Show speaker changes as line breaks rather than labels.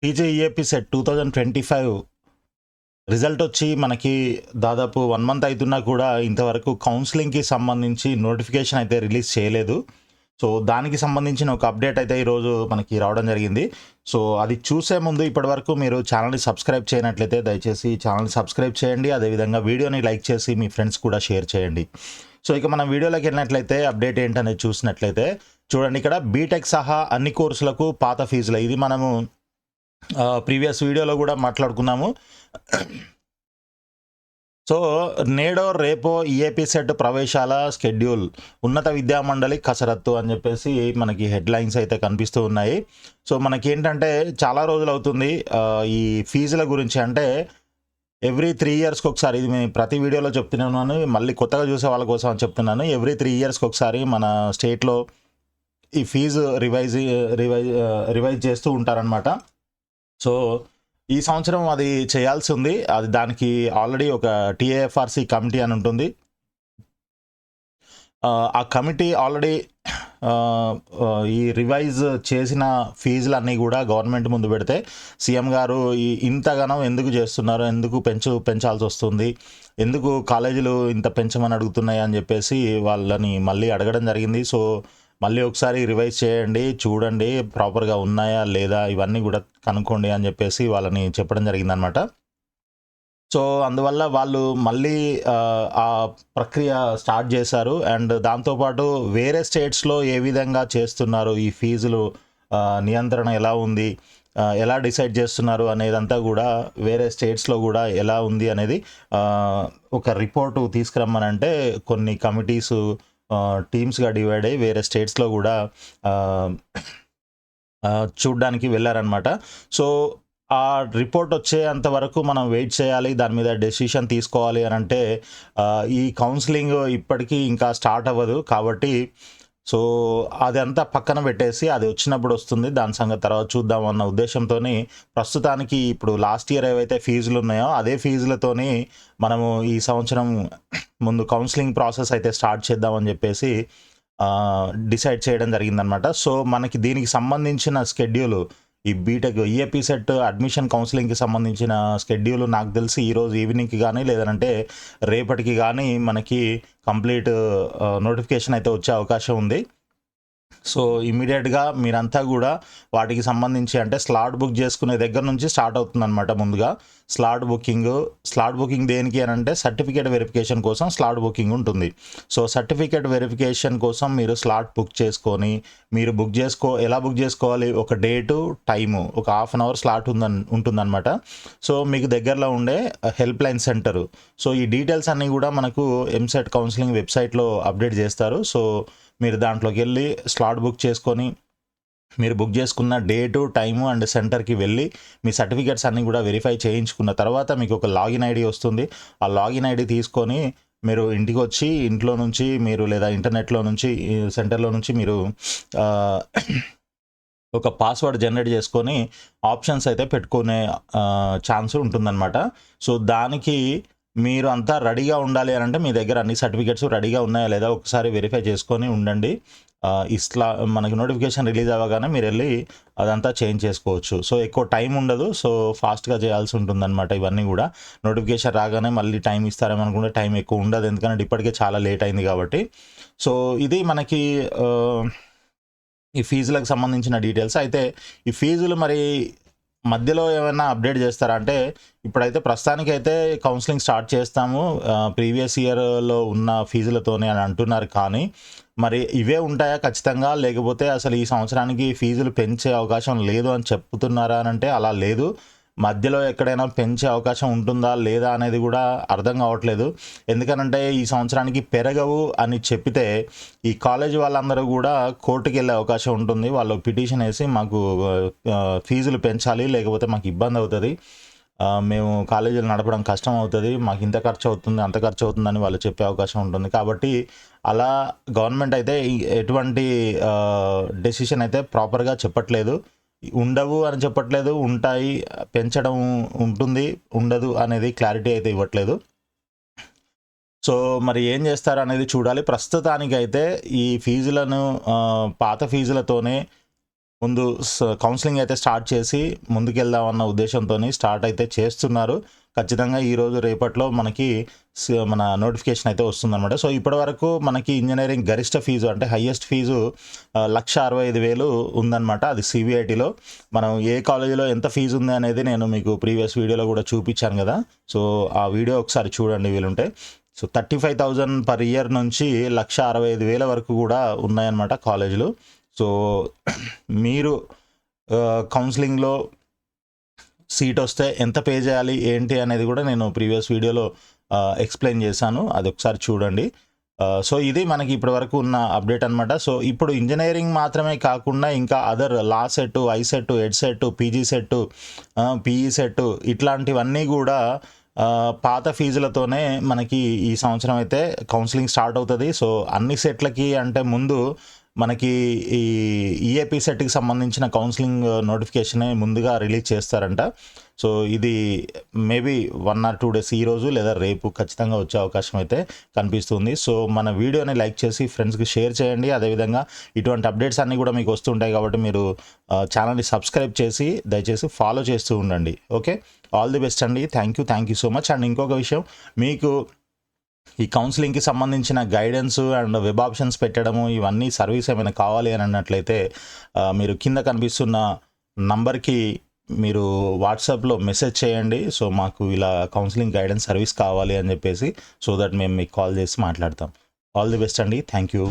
టీజీఈఏపీ set 2025 result వచ్చి మనకి దాదాపు 1 మంత్ అయితున్నా కూడా ఇంతవరకు కౌన్సిలింగ్‌కి సంబంధించి నోటిఫికేషన్ అయితే రిలీజ్ చేయలేదు. సో, దానికి సంబంధించిన ఒక అప్డేట్ అయితే ఈరోజు మనకి రావడం జరిగింది. సో, అది చూసే ముందు ఇప్పటివరకు మీరు ఛానల్‌ని సబ్స్క్రైబ్ చేయనట్లయితే దయచేసి ఛానల్‌ని సబ్స్క్రైబ్ చేయండి. అదేవిధంగా వీడియోని లైక్ చేసి మీ ఫ్రెండ్స్ కూడా షేర్ చేయండి. సో, ఇక మనం వీడియోలోకి వెళ్ళినట్లయితే అప్డేట్ ఏంటనేది చూసినట్లయితే చూడండి, ఇక్కడ బీటెక్ సహా అన్ని కోర్సులకు పాత ఫీజులే. ఇది మనము ప్రీవియస్ వీడియోలో కూడా మాట్లాడుకున్నాము. సో, నేడో రేపో ఈఏపీ సెట్ ప్రవేశాల షెడ్యూల్, ఉన్నత విద్యామండలి కసరత్తు అని చెప్పేసి మనకి హెడ్లైన్స్ అయితే కనిపిస్తూ ఉన్నాయి. సో, మనకేంటంటే చాలా రోజులు అవుతుంది ఈ ఫీజుల గురించి. అంటే ఎవ్రీ 3 ఇయర్స్కి ఒకసారి, ఇది నేను ప్రతి వీడియోలో చెప్తున్నాను, మళ్ళీ కొత్తగా చూసే వాళ్ళ కోసం అని చెప్తున్నాను. ఎవ్రీ 3 ఇయర్స్కి ఒకసారి మన స్టేట్లో ఈ ఫీజు రివైజ్ చేస్తూ ఉంటారనమాట. సో, ఈ సంవత్సరం అది చేయాల్సి ఉంది. అది దానికి ఆల్రెడీ ఒక టీఏఎఫ్ఆర్సీ కమిటీ అని ఉంటుంది. ఆ కమిటీ ఆల్రెడీ ఈ రివైజ్ చేసిన ఫీజులన్నీ కూడా గవర్నమెంట్ ముందు పెడితే సీఎం గారు ఇంతగానం ఎందుకు చేస్తున్నారు, ఎందుకు పెంచాల్సి వస్తుంది, ఎందుకు కాలేజీలు ఇంత పెంచమని అడుగుతున్నాయి అని చెప్పేసి వాళ్ళని మళ్ళీ అడగడం జరిగింది. సో, మళ్ళీ ఒకసారి రివైజ్ చేయండి, చూడండి ప్రాపర్గా ఉన్నాయా లేదా, ఇవన్నీ కూడా కనుక్కోండి అని చెప్పేసి వాళ్ళని చెప్పడం జరిగిందనమాట. సో, అందువల్ల వాళ్ళు మళ్ళీ ఆ ప్రక్రియ స్టార్ట్ చేశారు. అండ్ దాంతోపాటు వేరే స్టేట్స్లో ఏ విధంగా చేస్తున్నారు, ఈ ఫీజులు నియంత్రణ ఎలా ఉంది, ఎలా డిసైడ్ చేస్తున్నారు అనేదంతా కూడా, వేరే స్టేట్స్లో కూడా ఎలా ఉంది అనేది ఒక రిపోర్టు తీసుకురమ్మనంటే కొన్ని కమిటీసు టీమ్స్గా డివైడ్ అయ్యి వేరే స్టేట్స్లో కూడా చూడ్డానికి వెళ్ళారనమాట. సో, ఆ రిపోర్ట్ వచ్చేంత వరకు మనం వెయిట్ చేయాలి, దాని మీద డెసిషన్ తీసుకోవాలి అని అంటే ఈ కౌన్సిలింగ్ ఇప్పటికీ ఇంకా స్టార్ట్ అవ్వదు. కాబట్టి సో, అదంతా పక్కన పెట్టేసి అది వచ్చినప్పుడు వస్తుంది, దాని సంగతి తర్వాత చూద్దాం అన్న ఉద్దేశంతోని ప్రస్తుతానికి ఇప్పుడు లాస్ట్ ఇయర్ ఏవైతే ఫీజులు ఉన్నాయో అదే ఫీజులతోని మనము ఈ సంవత్సరం ముందు కౌన్సిలింగ్ ప్రాసెస్ అయితే స్టార్ట్ చేద్దామని చెప్పేసి డిసైడ్ చేయడం జరిగిందనమాట. సో, మనకి దీనికి సంబంధించిన స్కెడ్యూలు, ఈ బీటెక్ ఈఏపీ సెట్ అడ్మిషన్ కౌన్సిలింగ్కి సంబంధించిన స్కెడ్యూల్ నాకు తెలిసి ఈరోజు ఈవినింగ్కి కానీ లేదంటే రేపటికి కానీ మనకి కంప్లీట్ నోటిఫికేషన్ అయితే వచ్చే అవకాశం ఉంది. సో, ఇమ్మీడియట్గా మీరంతా కూడా వాటికి సంబంధించి, అంటే స్లాట్ బుక్ చేసుకునే దగ్గర నుంచి స్టార్ట్ అవుతుందన్నమాట. ముందుగా స్లాట్ బుకింగ్ దేనికి అని అంటే సర్టిఫికేట్ వెరిఫికేషన్ కోసం స్లాట్ బుకింగ్ ఉంటుంది. సో, సర్టిఫికేట్ వెరిఫికేషన్ కోసం మీరు స్లాట్ బుక్ చేసుకొని, మీరు ఎలా బుక్ చేసుకోవాలి, ఒక డేటు టైము, ఒక హాఫ్ అన్ అవర్ స్లాట్ ఉంటుందన్నమాట. సో, మీకు దగ్గరలో ఉండే హెల్ప్ లైన్ సెంటరు. సో, ఈ డీటెయిల్స్ అన్నీ కూడా మనకు ఎంసెట్ కౌన్సిలింగ్ వెబ్సైట్లో అప్డేట్ చేస్తారు. సో, మీరు దాంట్లోకి వెళ్ళి స్లాట్ బుక్ చేసుకొని, మీరు బుక్ చేసుకున్న డేటు, టైము అండ్ సెంటర్కి వెళ్ళి మీ సర్టిఫికేట్స్ అన్నీ కూడా వెరిఫై చేయించుకున్న తర్వాత మీకు ఒక లాగిన్ ఐడి వస్తుంది. ఆ లాగిన్ ఐడి తీసుకొని మీరు ఇంటికి వచ్చి, ఇంట్లో నుంచి మీరు లేదా ఇంటర్నెట్లో నుంచి, సెంటర్లో నుంచి మీరు ఒక పాస్వర్డ్ జనరేట్ చేసుకొని ఆప్షన్స్ అయితే పెట్టుకునే ఛాన్స్ ఉంటుందన్నమాట. సో, దానికి మీరు అంతా రెడీగా ఉండాలి అని అంటే మీ దగ్గర అన్ని సర్టిఫికేట్స్ రెడీగా ఉన్నాయా లేదా ఒకసారి వెరిఫై చేసుకొని ఉండండి. మనకి నోటిఫికేషన్ రిలీజ్ అవ్వగానే మీరు వెళ్ళి అదంతా చేంజ్ చేసుకోవచ్చు. సో, ఎక్కువ టైం ఉండదు. సో, ఫాస్ట్గా చేయాల్సి ఉంటుందన్నమాట. ఇవన్నీ కూడా నోటిఫికేషన్ రాగానే మళ్ళీ టైం ఇస్తారేమో అనుకుంటే టైం ఎక్కువ ఉండదు, ఎందుకంటే ఇప్పటికే చాలా లేట్ అయింది కాబట్టి. సో, ఇది మనకి ఈ ఫీజులకు సంబంధించిన డీటెయిల్స్. అయితే ఈ ఫీజులు మరి మధ్యలో ఏమైనా అప్డేట్ చేస్తారా అంటే, ఇప్పుడైతే ప్రస్తుతానికైతే కౌన్సిలింగ్ స్టార్ట్ చేస్తాము ప్రీవియస్ ఇయర్లో ఉన్న ఫీజులతోనే అని అంటున్నారు. కానీ మరి ఇవే ఉంటాయా ఖచ్చితంగా, లేకపోతే అసలు ఈ సంవత్సరానికి ఫీజులు పెంచే అవకాశం లేదు అని చెప్తున్నారా అని అంటే అలా లేదు. మధ్యలో ఎక్కడైనా పెంచే అవకాశం ఉంటుందా లేదా అనేది కూడా అర్థం కావట్లేదు. ఎందుకనంటే ఈ సంవత్సరానికి పెరగవు అని చెప్పితే ఈ కాలేజీ వాళ్ళందరూ కూడా కోర్టుకి వెళ్ళే అవకాశం ఉంటుంది. వాళ్ళు పిటిషన్ వేసి మాకు ఫీజులు పెంచాలి, లేకపోతే మాకు ఇబ్బంది అవుతుంది, మేము కాలేజీలు నడపడం కష్టం అవుతుంది, మాకు ఇంత ఖర్చు అవుతుంది, అంత ఖర్చు అవుతుందని వాళ్ళు చెప్పే అవకాశం ఉంటుంది. కాబట్టి అలా గవర్నమెంట్ అయితే ఎటువంటి డెసిషన్ అయితే ప్రాపర్గా చెప్పట్లేదు. ఉండవు అని చెప్పట్లేదు, ఉంటాయి, పెంచడం ఉంటుంది, ఉండదు అనేది క్లారిటీ అయితే ఇవ్వట్లేదు. సో, మరి ఏం చేస్తారు అనేది చూడాలి. ప్రస్తుతానికైతే ఈ ఫీజులను పాత ఫీజులతోనే ముందు కౌన్సిలింగ్ అయితే స్టార్ట్ చేసి ముందుకెళ్దామన్న ఉద్దేశంతో స్టార్ట్ అయితే చేస్తున్నారు. ఖచ్చితంగా ఈరోజు రేపట్లో మనకి మన నోటిఫికేషన్ అయితే వస్తుందన్నమాట. సో ఇప్పటివరకు మనకి ఇంజనీరింగ్ గరిష్ట ఫీజు అంటే హైయెస్ట్ ఫీజు 1,65,000 ఉందన్నమాట. అది సిబిఐటిలో. మనం ఏ కాలేజీలో ఎంత ఫీజు ఉంది అనేది నేను మీకు ప్రీవియస్ వీడియోలో కూడా చూపించాను కదా. సో ఆ వీడియో ఒకసారి చూడండి వీలుంటే. సో 35,000 పర్ ఇయర్ నుంచి 1,65,000 వరకు కూడా ఉన్నాయన్నమాట కాలేజీలు. సో మీరు కౌన్సిలింగ్లో సీట్ వస్తే ఎంత పే చేయాలి ఏంటి అనేది కూడా నేను ప్రీవియస్ వీడియోలో ఎక్స్ప్లెయిన్ చేశాను. అది ఒకసారి చూడండి. సో ఇది మనకి ఇప్పటివరకు ఉన్న అప్డేట్ అనమాట. సో ఇప్పుడు ఇంజనీరింగ్ మాత్రమే కాకుండా ఇంకా other law CET, ICET, EdCET, PG CET, PE CET ఇట్లాంటివన్నీ కూడా పాత ఫీజులతోనే మనకి ఈ సంవత్సరం అయితే కౌన్సిలింగ్ స్టార్ట్ అవుతుంది. సో అన్ని సెట్లకి అంటే ముందు మనకి ఈ ఈఏపీ సెట్కి సంబంధించిన కౌన్సిలింగ్ నోటిఫికేషనే ముందుగా రిలీజ్ చేస్తారంట. సో ఇది మేబీ 1 or 2 days ఈరోజు లేదా రేపు ఖచ్చితంగా వచ్చే అవకాశం అయితే కనిపిస్తుంది. సో మన వీడియోని లైక్ చేసి ఫ్రెండ్స్కి షేర్ చేయండి. అదేవిధంగా ఇటువంటి అప్డేట్స్ అన్నీ కూడా మీకు వస్తుంటాయి కాబట్టి మీరు ఛానల్ని సబ్స్క్రైబ్ చేసి దయచేసి ఫాలో చేస్తూ ఉండండి. ఓకే, ఆల్ ది బెస్ట్ అండి. Thank you so much. And ఇంకొక విషయం, మీకు ఈ కౌన్సిలింగ్కి సంబంధించిన గైడెన్స్ అండ్ వెబ్ ఆప్షన్స్ పెట్టడము ఇవన్నీ సర్వీస్ ఏమైనా కావాలి అని అన్నట్లయితే మీరు కింద కనిపిస్తున్న నంబర్కి మీరు వాట్సాప్లో మెసేజ్ చేయండి. సో మాకు ఇలా కౌన్సిలింగ్ గైడెన్స్ సర్వీస్ కావాలి అని చెప్పేసి, సో దట్ మేము మీకు కాల్ చేసి మాట్లాడతాం. ఆల్ ది బెస్ట్ అండి. Thank you.